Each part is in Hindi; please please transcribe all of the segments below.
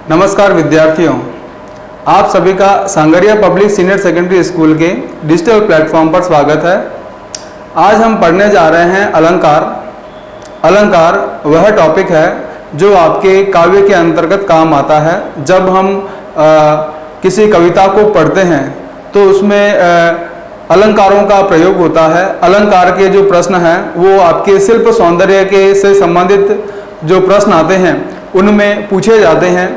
नमस्कार विद्यार्थियों, आप सभी का sangria public senior secondary school के डिजिटल प्लेटफॉर्म पर स्वागत है। आज हम पढ़ने जा रहे हैं अलंकार। अलंकार वह टॉपिक है जो आपके काव्य के अंतर्गत काम आता है। जब हम किसी कविता को पढ़ते हैं तो उसमें अलंकारों का प्रयोग होता है। अलंकार के जो प्रश्न हैं वो आपके शिल्प सौंदर्य के से संबंधित जो प्रश्न आते हैं उनमें पूछे जाते हैं।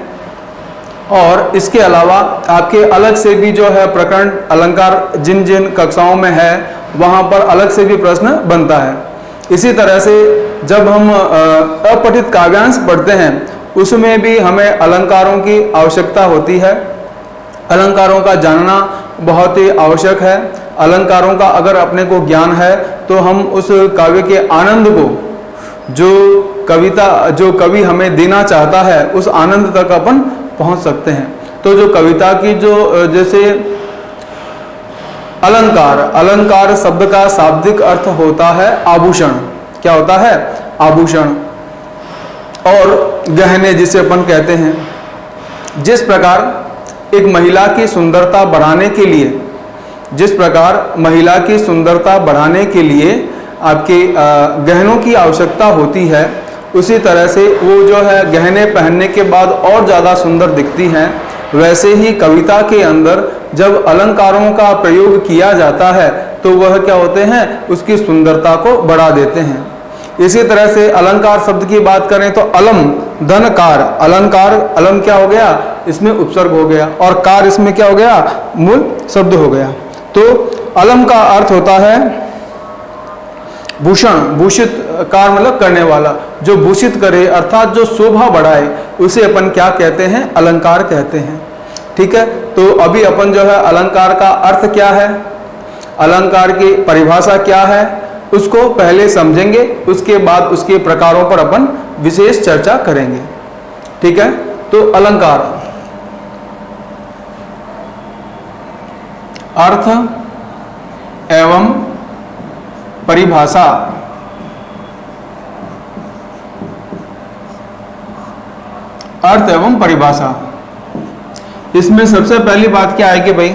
और इसके अलावा आपके अलग से भी जो है प्रकरण अलंकार जिन जिन कक्षाओं में है वहाँ पर अलग से भी प्रश्न बनता है। इसी तरह से जब हम अपठित काव्यांश पढ़ते हैं उसमें भी हमें अलंकारों की आवश्यकता होती है। अलंकारों का जानना बहुत ही आवश्यक है। अलंकारों का अगर अपने को ज्ञान है तो हम उस काव्य के आनंद को जो कवि हमें देना चाहता है उस आनंद तक अपन पहुंच सकते हैं। तो जो कविता की जो जैसे अलंकार शब्द का शाब्दिक अर्थ होता है आभूषण। क्या होता है? आभूषण और गहने जिसे अपन कहते हैं। जिस प्रकार एक महिला की सुंदरता बढ़ाने के लिए आपके गहनों की आवश्यकता होती है, उसी तरह से वो जो है गहने पहनने के बाद और ज़्यादा सुंदर दिखती हैं। वैसे ही कविता के अंदर जब अलंकारों का प्रयोग किया जाता है तो वह क्या होते हैं, उसकी सुंदरता को बढ़ा देते हैं। इसी तरह से अलंकार शब्द की बात करें तो अलम धनकार। अलम क्या हो गया? इसमें उपसर्ग हो गया और कार इसमें क्या हो गया? मूल शब्द हो गया। तो अलम का अर्थ होता है भूषण। भूषित कार मतलब करने वाला, जो भूषित करे अर्थात जो शोभा बढ़ाए उसे अपन क्या कहते हैं? अलंकार कहते हैं। ठीक है, तो अभी अपन जो है अलंकार का अर्थ क्या है, अलंकार की परिभाषा क्या है, उसको पहले समझेंगे। उसके बाद उसके प्रकारों पर अपन विशेष चर्चा करेंगे। ठीक है, तो अलंकार अर्थ एवं परिभाषा। अर्थ एवं परिभाषा, इसमें सबसे पहली बात क्या है कि भाई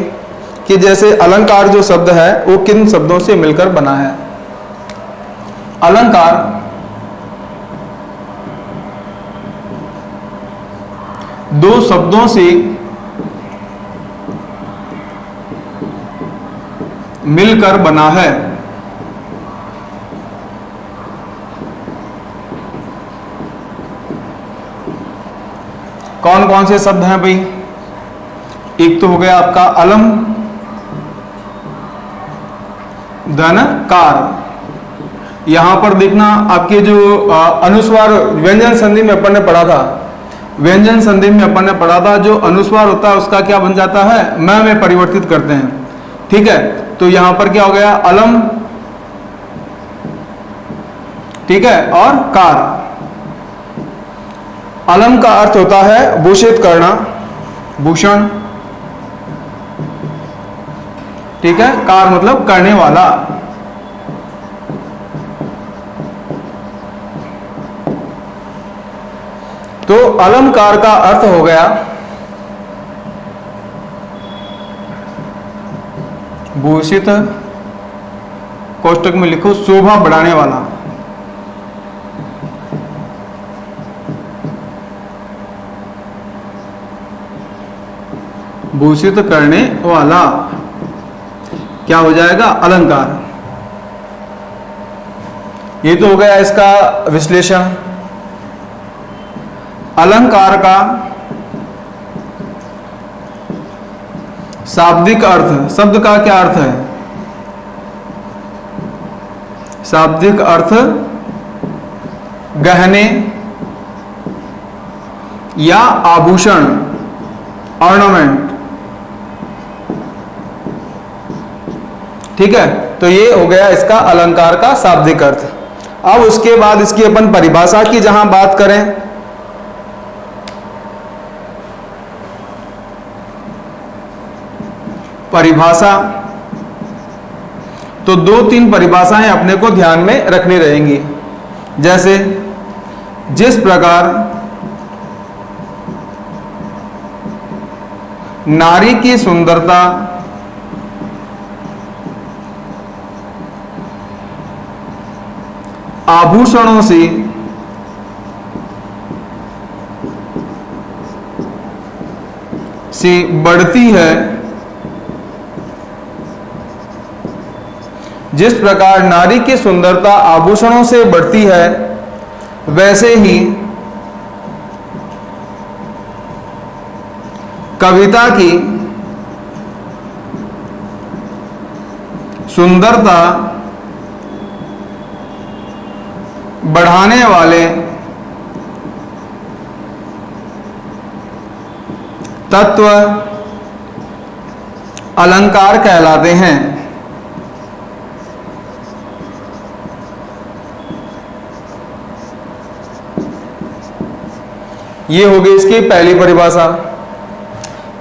कि जैसे अलंकार जो शब्द है वो किन शब्दों से मिलकर बना है। अलंकार दो शब्दों से मिलकर बना है। कौन कौन से शब्द हैं भाई? एक तो हो गया आपका अलम धनकार। यहां पर देखना आपके जो अनुस्वार व्यंजन संधि में अपन ने पढ़ा था, व्यंजन संधि में अपन ने पढ़ा था जो अनुस्वार होता है उसका क्या बन जाता है? म में परिवर्तित करते हैं। ठीक है, तो यहां पर क्या हो गया? अलम, ठीक है, और कार। अलम का अर्थ होता है भूषित करना, भूषण। ठीक है, कार मतलब करने वाला। तो अलंकार का अर्थ हो गया भूषित, कोष्टक में लिखो शोभा बढ़ाने वाला। भूषित करने वाला क्या हो जाएगा? अलंकार। ये तो हो गया इसका विश्लेषण। अलंकार का शाब्दिक अर्थ, शब्द का क्या अर्थ है? शाब्दिक अर्थ गहने या आभूषण, ऑर्नामेंट। ठीक है, तो ये हो गया इसका अलंकार का शाब्दिक अर्थ। अब उसके बाद इसकी अपन परिभाषा की जहां बात करें, परिभाषा तो दो तीन परिभाषाएं अपने को ध्यान में रखनी रहेंगी। जैसे जिस प्रकार नारी की सुंदरता आभूषणों से बढ़ती है। जिस प्रकार नारी की सुंदरता आभूषणों से बढ़ती है, वैसे ही कविता की सुंदरता बढ़ाने वाले तत्व अलंकार कहलाते हैं। ये होगी इसकी पहली परिभाषा।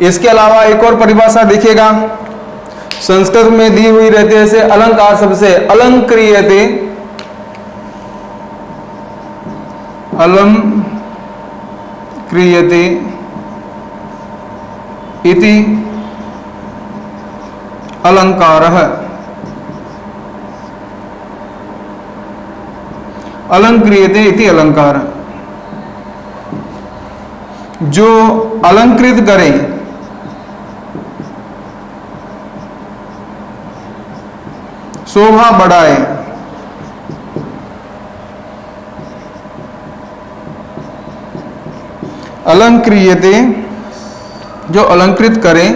इसके अलावा एक और परिभाषा देखिएगा, संस्कृत में दी हुई रहती है। जैसे अलंकार शब्द से अलंक्रियते, अलंक्रियते इति अलंकारः। अलंक्रियते इति अलंकार, जो अलंकृत करे, शोभा बढ़ाए, अलंक्रियते जो अलंकृत करे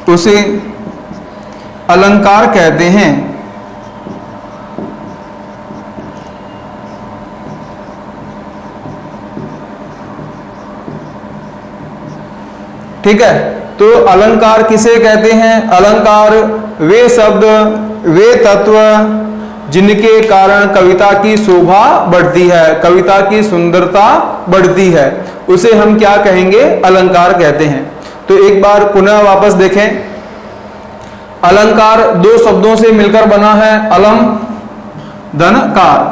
उसे अलंकार कहते हैं। ठीक है, तो अलंकार किसे कहते हैं? अलंकार वे शब्द, वे तत्व जिनके कारण कविता की शोभा बढ़ती है, कविता की सुंदरता बढ़ती है, उसे हम क्या कहेंगे? अलंकार कहते हैं। तो एक बार पुनः वापस देखें, अलंकार दो शब्दों से मिलकर बना है, अलम धन कार।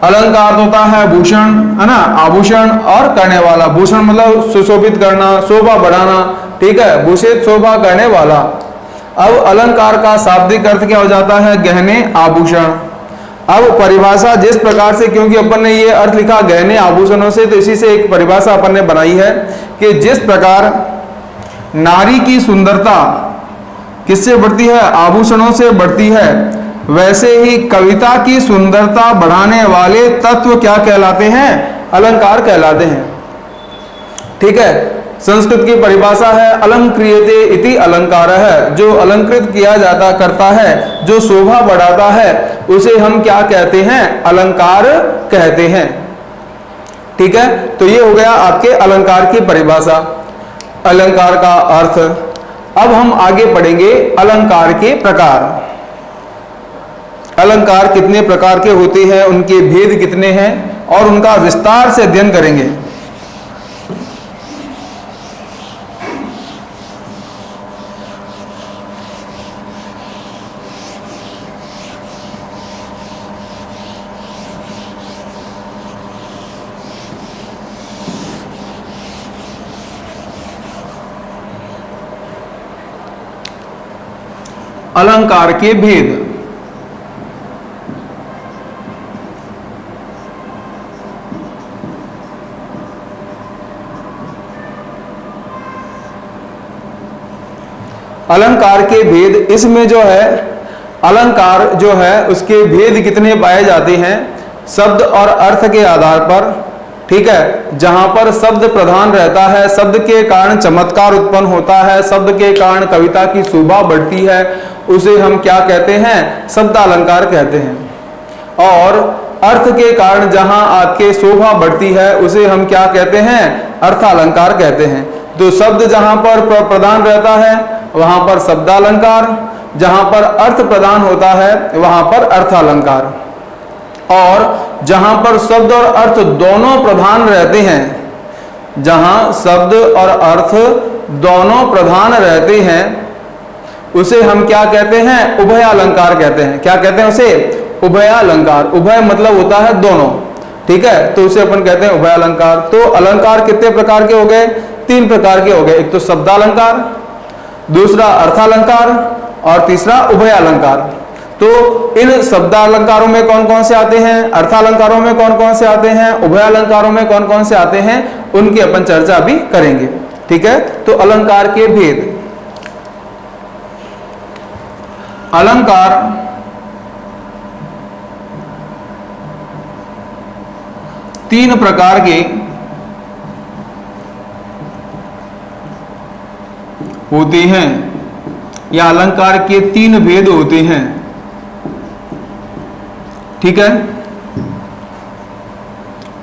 अलंकार होता है भूषण, है ना, आभूषण और करने वाला। भूषण मतलब सुशोभित करना, शोभा बढ़ाना, ठीक है, भूषित शोभा करने वाला। अब अलंकार का शाब्दिक अर्थ क्या हो जाता है? गहने, आभूषण। अब परिभाषा जिस प्रकार से, क्योंकि अपन ने ये अर्थ लिखा गहने आभूषणों से, तो इसी से एक परिभाषा अपन ने बनाई है कि जिस प्रकार नारी की सुंदरता किससे बढ़ती है? आभूषणों से बढ़ती है, वैसे ही कविता की सुंदरता बढ़ाने वाले तत्व क्या कहलाते हैं? अलंकार कहलाते हैं। ठीक है, संस्कृत की परिभाषा है अलंक्रियते इति अलंकारः। जो अलंकृत किया जाता करता है, जो शोभा बढ़ाता है, उसे हम क्या कहते हैं? अलंकार कहते हैं। ठीक है, तो ये हो गया आपके अलंकार की परिभाषा, अलंकार का अर्थ। अब हम आगे पढ़ेंगे अलंकार के प्रकार। अलंकार कितने प्रकार के होते हैं, उनके भेद कितने हैं, और उनका विस्तार से अध्ययन करेंगे। अलंकार के भेद। अलंकार के भेद, इसमें जो है अलंकार जो है उसके भेद कितने पाए जाते हैं? शब्द और अर्थ के आधार पर। ठीक है, जहां पर शब्द प्रधान रहता है, शब्द के कारण चमत्कार उत्पन्न होता है, शब्द के कारण कविता की शोभा बढ़ती है, उसे हम क्या कहते हैं? शब्द अलंकार कहते हैं। और अर्थ के कारण जहां आपके शोभा बढ़ती है, उसे हम क्या कहते हैं? अर्थ अलंकार कहते हैं। तो शब्द जहां पर प्रधान रहता है वहां पर शब्दालंकार, जहां पर अर्थ प्रदान होता है वहां पर अर्थालंकार। और जहां पर शब्द और अर्थ दोनों प्रधान रहते हैं, जहां शब्द और अर्थ दोनों प्रधान रहते हैं, उसे हम क्या कहते हैं? उभय अलंकार कहते हैं। क्या कहते हैं उसे? उभय अलंकार। उभय मतलब होता है दोनों, ठीक है, तो उसे अपन कहते हैं उभय अलंकार। तो अलंकार कितने प्रकार के हो गए? 3 प्रकार के हो गए। एक तो शब्दालंकार, दूसरा अर्थालंकार और तीसरा उभय अलंकार। तो इन शब्दालंकारों में कौन कौन से आते हैं, अर्थालंकारों में कौन कौन से आते हैं, उभय अलंकारों में कौन कौन से आते हैं, उनकी अपन चर्चा अभी करेंगे। ठीक है, तो अलंकार के भेद। अलंकार तीन प्रकार के होते हैं, या अलंकार के 3 भेद होते हैं। ठीक है,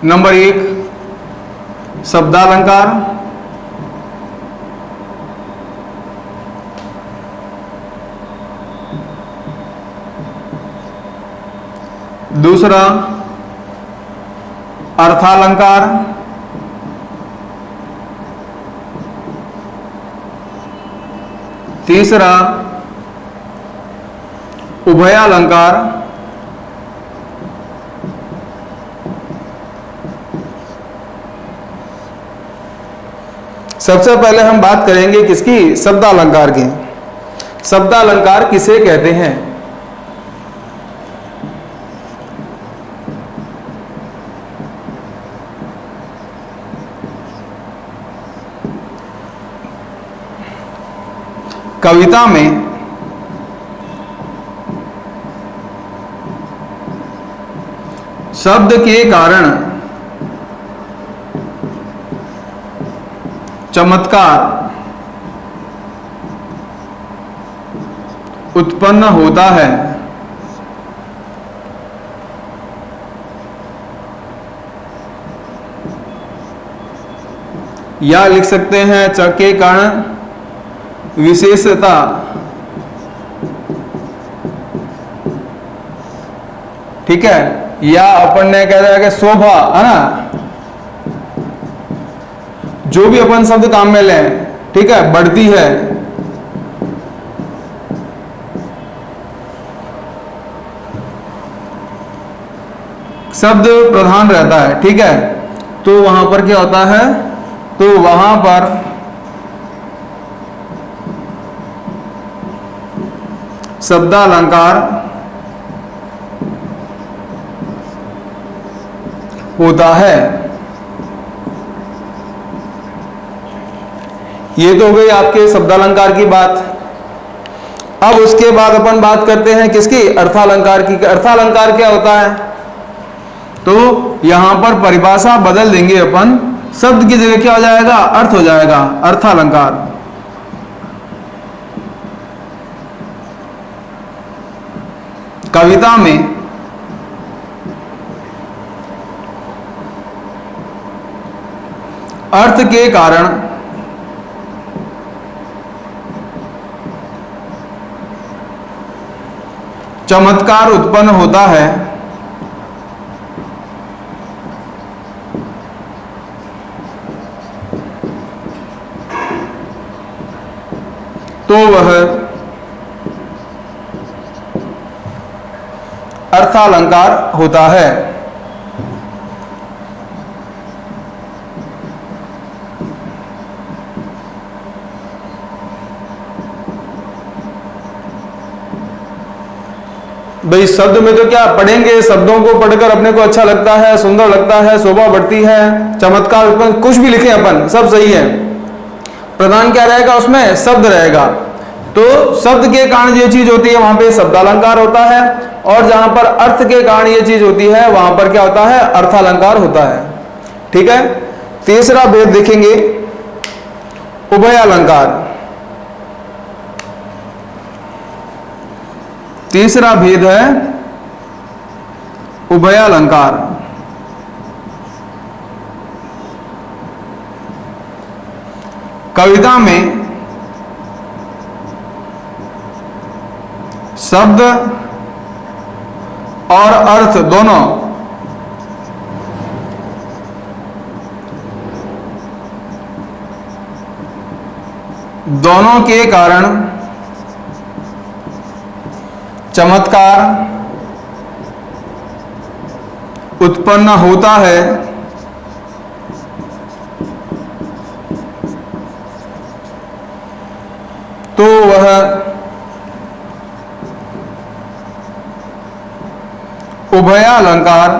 नंबर 1 शब्दालंकार, दूसरा अर्थालंकार, तीसरा उभयालंकार, सबसे पहले हम बात करेंगे किसकी? शब्दालंकार की। शब्दालंकार किसे कहते हैं? कविता में शब्द के कारण चमत्कार उत्पन्न होता है। या लिख सकते हैं के कारण विशेषता ठीक है, या अपन ने कह दिया कि शोभा, है ना, जो भी अपन शब्द काम में लें, ठीक है, बढ़ती है। शब्द प्रधान रहता है, ठीक है, तो वहां पर क्या होता है? तो वहां पर शब्दालंकार होता है। ये तो हो गई आपके शब्दालंकार की बात। अब उसके बाद अपन बात करते हैं किसकी? अर्थालंकार की। अर्थालंकार क्या होता है? तो यहां पर परिभाषा बदल देंगे अपन, शब्द की जगह क्या हो जाएगा? अर्थ हो जाएगा, अर्थालंकार। कविता में अर्थ के कारण चमत्कार उत्पन्न होता है। तो वह अर्थालंकार होता है। भाई शब्द में तो क्या पढ़ेंगे, शब्दों को पढ़कर अपने को अच्छा लगता है, सुंदर लगता है, शोभा बढ़ती है, चमत्कार उत्पन्न, कुछ भी लिखें अपन, सब सही है। प्रधान क्या रहेगा? उसमें शब्द रहेगा। तो शब्द के कारण ये चीज होती है, वहां पे शब्दालंकार होता है, और जहां पर अर्थ के कारण ये चीज होती है, वहां पर क्या होता है? अर्थालंकार होता है। ठीक है, तीसरा भेद देखेंगे, उभयालंकार। तीसरा भेद है उभयालंकार। कविता में शब्द और अर्थ दोनों के कारण चमत्कार उत्पन्न होता है तो वह उभयालंकार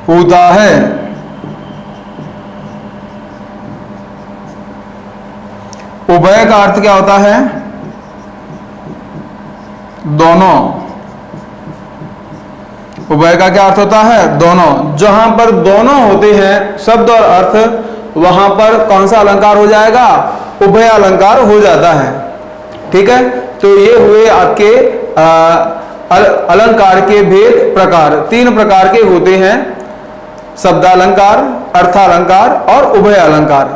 होता है। उभय का अर्थ क्या होता है? दोनों। उभय का क्या अर्थ होता है? दोनों। जहां पर दोनों होते हैं शब्द और अर्थ, वहां पर कौन सा अलंकार हो जाएगा? उभय अलंकार हो जाता है। ठीक है, तो ये हुए आपके अलंकार के भेद प्रकार। 3 प्रकार के होते हैं, शब्दालंकार, अर्थालंकार और उभय अलंकार।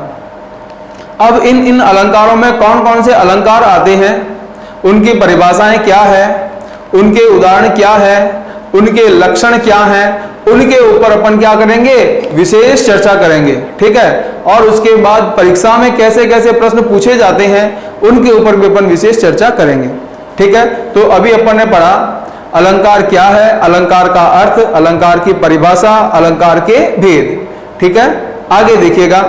अब इन अलंकारों में कौन कौन से अलंकार आते हैं, उनकी परिभाषाएं क्या है, उनके उदाहरण क्या है, उनके लक्षण क्या हैं, उनके ऊपर अपन क्या करेंगे? विशेष चर्चा करेंगे। ठीक है, और उसके बाद परीक्षा में कैसे कैसे प्रश्न पूछे जाते हैं, उनके ऊपर भी अपन विशेष चर्चा करेंगे। ठीक है, तो अभी अपन ने पढ़ा अलंकार क्या है, अलंकार का अर्थ, अलंकार की परिभाषा, अलंकार के भेद। ठीक है, आगे देखिएगा।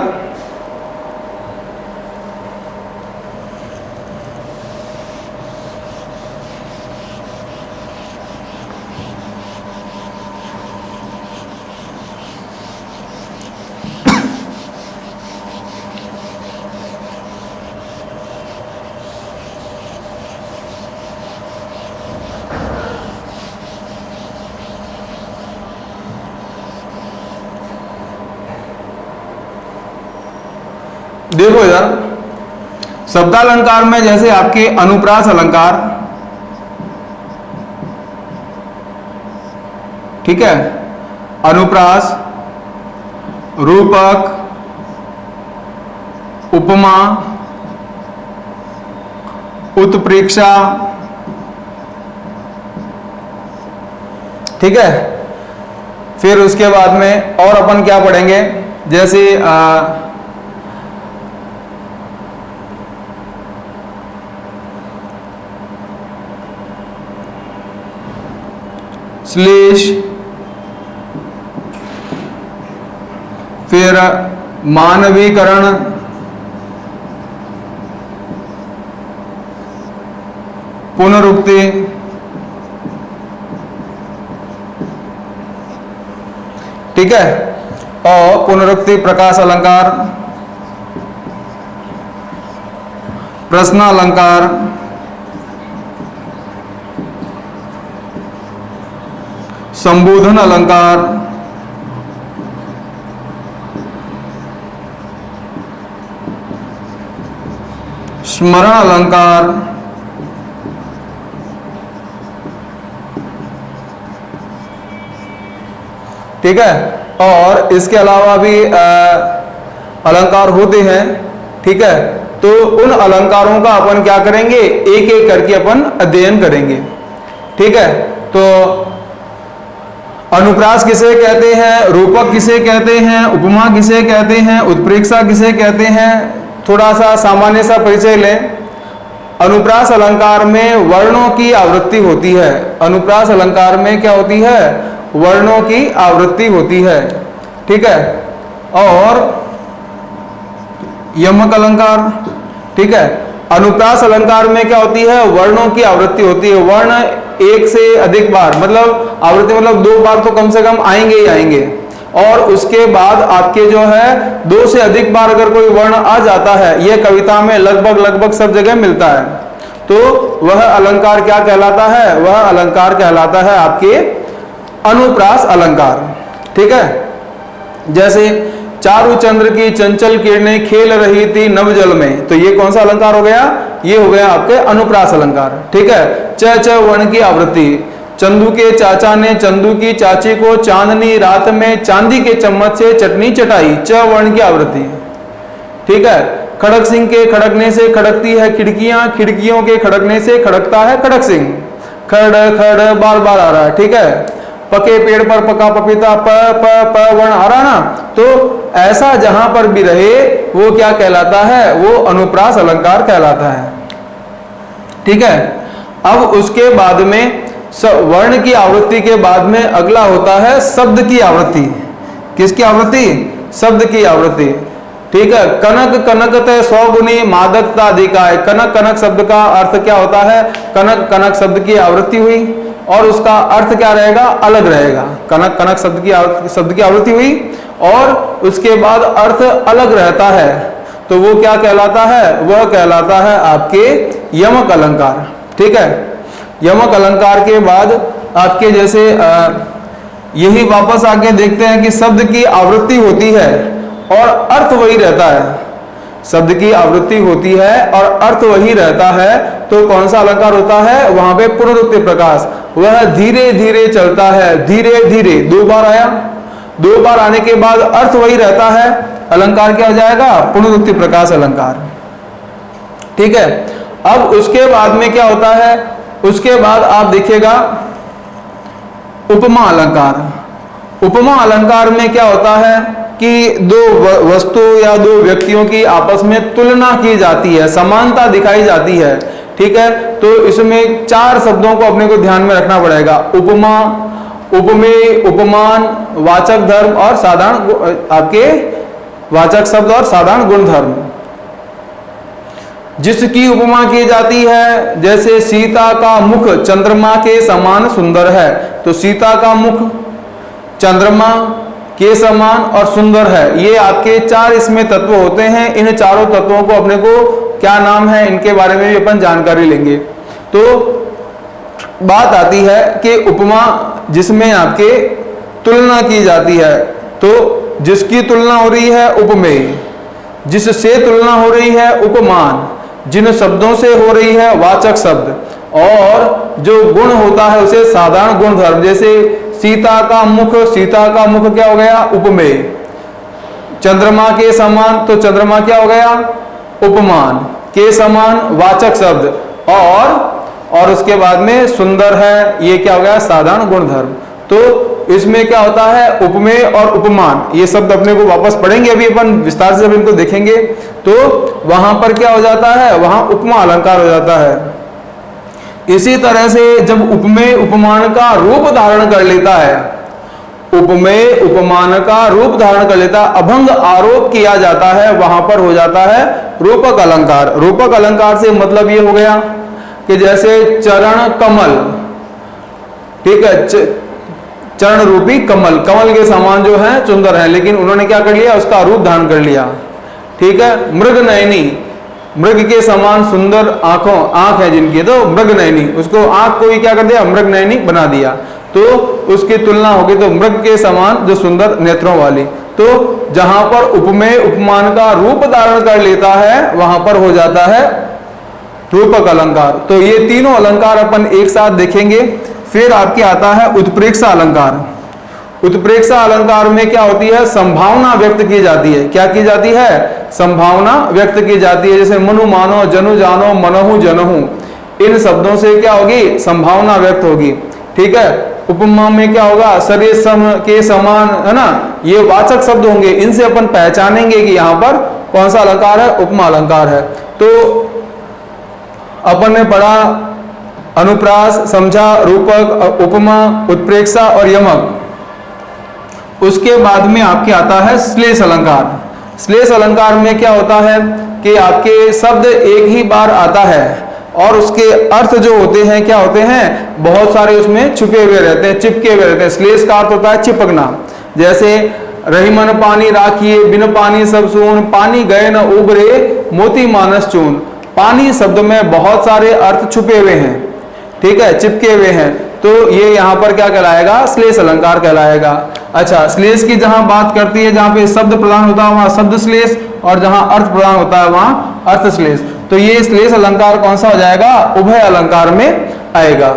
देखो यार, शब्दालंकार में जैसे आपके अनुप्रास अलंकार, ठीक है, अनुप्रास, रूपक, उपमा, उत्प्रेक्षा, ठीक है। फिर उसके बाद में और अपन क्या पढ़ेंगे, जैसे श्लेष, फिर मानवीकरण, पुनरुक्ति, ठीक है, और पुनरुक्ति, प्रकाश अलंकार, प्रश्न अलंकार, संबोधन अलंकार, स्मरण अलंकार, ठीक है। और इसके अलावा भी अलंकार होते हैं, ठीक है। तो उन अलंकारों का अपन क्या करेंगे, एक एक करके अपन अध्ययन करेंगे, ठीक है। तो अनुप्रास किसे कहते हैं, रूपक किसे कहते हैं, उपमा किसे कहते हैं, उत्प्रेक्षा किसे कहते हैं, थोड़ा सा सामान्य सा परिचय लें। अनुप्रास अलंकार में वर्णों की आवृत्ति होती है। अनुप्रास अलंकार में क्या होती है? वर्णों की आवृत्ति होती है, ठीक है। और यमक अलंकार, ठीक है। अनुप्रास अलंकार में क्या होती है? वर्णों की आवृत्ति होती है। वर्ण एक से अधिक बार, मतलब आवृत्ति मतलब 2 बार तो कम से कम आएंगे ही आएंगे, और उसके बाद आपके जो है 2 से अधिक बार अगर कोई वर्ण आ जाता है, यह कविता में लगभग सब जगह मिलता है, तो वह अलंकार क्या कहलाता है? वह अलंकार कहलाता है आपके अनुप्रास अलंकार, ठीक है। जैसे चारु चंद्र की चंचल किरणें खेल रही थी नव जल में, तो ये कौन सा अलंकार हो गया? ये हो गया आपके अनुप्रास अलंकार, ठीक है। च च वर्ण की आवृत्ति, चंदू के चाचा ने चंदू की चाची को चांदनी रात में चांदी के चम्मच से चटनी चटाई, च वर्ण की आवृत्ति, ठीक है। खड़क सिंह के खड़कने से खड़कती है खिड़कियां, खिड़कियों के खड़कने से खड़कता है खड़क सिंह, खड़ खड़ बार बार आ रहा है, ठीक है। पके पेड़ पर पका पपीता, प प प वर्ण आ रहा ना, तो ऐसा जहां पर भी रहे वो क्या कहलाता है? वो अनुप्रास अलंकार कहलाता है, ठीक है। अब उसके बाद में वर्ण की आवृत्ति के बाद में अगला होता है शब्द की आवृत्ति। किसकी आवृत्ति? शब्द की आवृत्ति। ठीक है, कनक कनकते 100 गुनी मादकता अधिकाय। कनक कनक शब्द का अर्थ क्या होता है? कनक कनक शब्द की आवृत्ति हुई और उसका अर्थ क्या रहेगा? अलग रहेगा। कनक कनक शब्द की आवृत्ति हुई और उसके बाद अर्थ अलग रहता है, तो वो क्या कहलाता है? वह कहलाता है आपके यमक अलंकार। ठीक है, यमक अलंकार के बाद आपके जैसे यही वापस आके देखते हैं कि शब्द की आवृत्ति होती है और अर्थ वही रहता है। शब्द की आवृत्ति होती है और अर्थ वही रहता है, तो कौन सा अलंकार होता है? वहां पे पुनरुक्ति प्रकाश। वह धीरे धीरे चलता है, धीरे धीरे 2 बार आया, 2 बार आने के बाद अर्थ वही रहता है, अलंकार क्या हो जाएगा? पुनरुक्ति प्रकाश अलंकार। ठीक है, अब उसके बाद में क्या होता है? उसके बाद आप देखिएगा उपमा अलंकार। उपमा अलंकार में क्या होता है कि 2 वस्तु या 2 व्यक्तियों की आपस में तुलना की जाती है, समानता दिखाई जाती है। ठीक है, तो इसमें 4 शब्दों को अपने को ध्यान में रखना पड़ेगा। उपमा, उपमेय, उपमान, वाचक धर्म और साधारण आपके वाचक शब्द और साधारण गुण धर्म। जिसकी उपमा की जाती है, जैसे सीता का मुख चंद्रमा के समान सुंदर है, तो सीता का मुख चंद्रमा के समान और सुंदर है। ये आपके 4 इसमें तत्व होते हैं। इन चारों तत्वों को अपने को क्या नाम है, इनके बारे में भी अपन जानकारी लेंगे। तो बात आती है कि उपमा जिसमें आपके तुलना की जाती है, तो जिसकी तुलना हो रही है उपमेय, जिससे तुलना हो रही है उपमान, जिन शब्दों से हो रही है वाचक शब्द, और जो गुण होता है उसे साधारण गुण धर्म। जैसे सीता का मुख, सीता का मुख क्या हो गया? उपमेय। चंद्रमा के समान, तो चंद्रमा क्या हो गया? उपमान। के समान वाचक शब्द, और उसके बाद में सुंदर है, ये क्या हो गया? साधारण गुण धर्म। तो इसमें क्या होता है? उपमेय और उपमान, ये शब्द अपने को वापस पढ़ेंगे, अभी अपन विस्तार से इनको देखेंगे। तो वहां पर क्या हो जाता है? वहां उपमा अलंकार हो जाता है। इसी तरह से जब उपमेय उपमान का रूप धारण कर लेता है, उपमेय उपमान का रूप धारण कर लेता, अभंग आरोप किया जाता है, वहां पर हो जाता है रूपक अलंकार। रूपक अलंकार से मतलब ये हो गया कि जैसे चरण कमल, ठीक है, चरण रूपी कमल, कमल के समान जो है सुंदर है, लेकिन उन्होंने क्या कर लिया? उसका रूप धारण कर लिया। ठीक है, मृग नयनी, मृग के समान सुंदर आंख है जिनकी, तो मृग नयनी, उसको आंख को ही क्या कर दिया? मृग नयनी बना दिया। तो उसकी तुलना होगी तो मृग के समान जो सुंदर नेत्रों वाली। तो जहां पर उपमेय उपमान का रूप धारण कर लेता है, वहां पर हो जाता है रूपक अलंकार। तो ये तीनों अलंकार अपन एक साथ देखेंगे। फिर आपके आता है उत्प्रेक्षा अलंकार। उत्प्रेक्षा अलंकार में क्या होती है? संभावना व्यक्त की जाती है। क्या की जाती है? संभावना व्यक्त की जाती है। जैसे मनु मानो, जनु जानो, मनहु जनहु, इन शब्दों से क्या होगी? संभावना व्यक्त होगी। ठीक है, उपमा में क्या होगा? शरीर सम के समान, है ना, ये वाचक शब्द होंगे, इनसे अपन पहचानेंगे कि यहाँ पर कौन सा अलंकार है? उपमा अलंकार है। तो अपन ने पढ़ा अनुप्रास, समझा, रूपक, उपमा, उत्प्रेक्षा और यमक। उसके बाद में आपके आता है श्लेष अलंकार। श्लेष अलंकार में क्या होता है कि आपके शब्द एक ही बार आता है और उसके अर्थ जो होते हैं क्या होते हैं? बहुत सारे उसमें छुपे हुए रहते हैं, चिपके हुए रहते हैं। श्लेष का अर्थ होता है चिपकना। जैसे रही मन पानी राखिए, बिन पानी सब सून, पानी गए न उबरे, मोती मानस चून। पानी शब्द में बहुत सारे अर्थ छुपे हुए हैं, ठीक है, चिपके हुए हैं, तो ये यहाँ पर क्या कहलाएगा? श्लेष अलंकार कहलाएगा। अच्छा, श्लेष की जहां बात करती है, जहां पे शब्द प्रदान होता है वहां शब्द श्लेष, और जहां अर्थ प्रदान होता है वहां अर्थ श्लेष। तो ये श्लेष अलंकार कौन सा हो जाएगा? उभय अलंकार में आएगा।